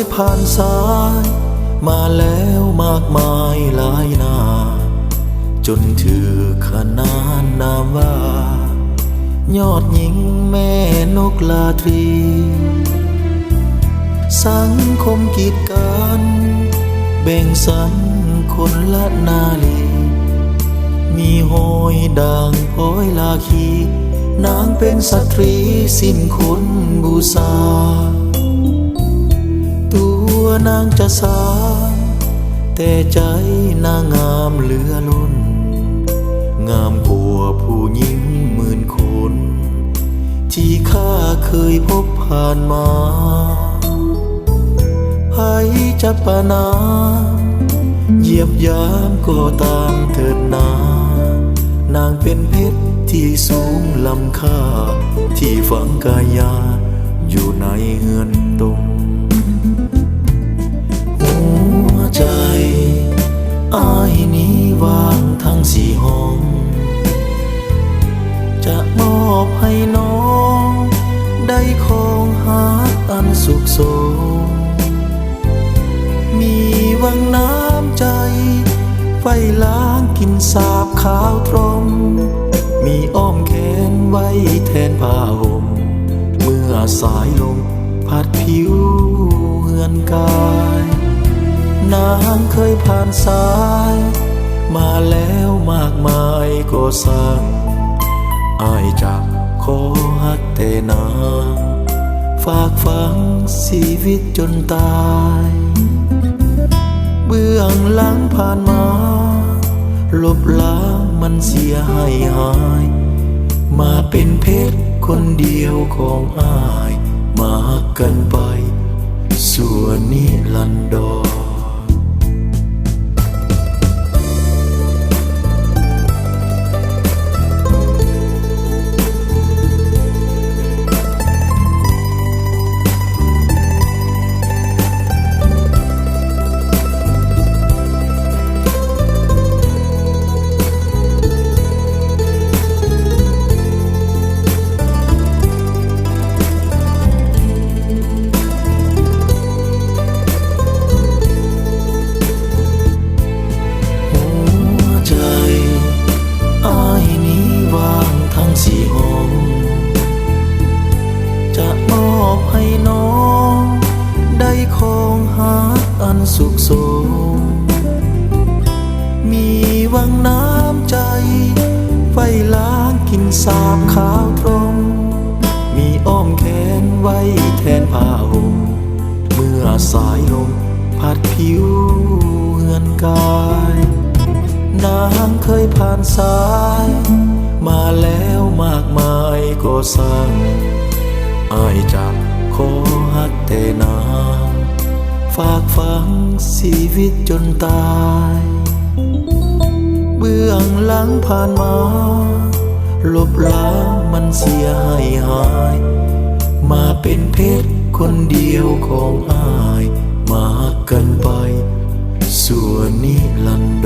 ยผ่านสายมาแล้วมากมายหลายหน้าจนถือขนานนามว่ายอดหญิงแม่นกลาตรีสังคมกีดกันแบ่งสรรคนละนาลีมีโหยด่างพ้อยลาคีนางเป็นสตรีสิ้นคนบูชาตัวนางจะสางแต่ใจนางงามเหลือล้นงามกว่าผู้หญิงหมื่นคนที่ข้าเคยพบผ่านมาให้จะประนามเหยียบยามก็ตามเถิดนานางเป็นเพชรที่สูงล้ำค่าที่ฝังกายาอยู่ในเฮือนตรงหัวใจอ้ายนี้วางทั้งสี่ห้องจะมอบให้น้องได้ของหาอันสุขสมมีวังน้ำใจไฟล้างกินสาบขาวตรมมีอ้อมแขนไว้แทนผ้าห่มเมื่อสายลมพัดผิวเฮือนกายนางเคยผ่านสายมาแล้วมากมายก็สั่งอ้ายจะขอฮักแต่นางฝากฝังชีวิตจนตายเบื้องหลังผ่านมาลบล้างมันเสียให้หายมาเป็นเพชรคนเดียวของอ้ายมาฮักกันไปส่วนนิรันดรสี่ห้องจะมอบให้น้องได้ของหาอันสุขสมมีวังน้ำใจไฟล้างกินสาบขาวตรมมีอ้อมแขนไว้แทนผ้าห่มเมื่อสายลมพัดผิวเฮือนกายนางเคยผ่านสายมาแล้วมากมายก็สั่งอ้ายจะขอฮักแต่นางฝากฝังชีวิตจนตายเบื้องหลังผ่านมาลบล้างมันเสียให้หายมาเป็นเพชรคนเดียวของอ้ายมาฮักกันไปส่วนนิรันดร์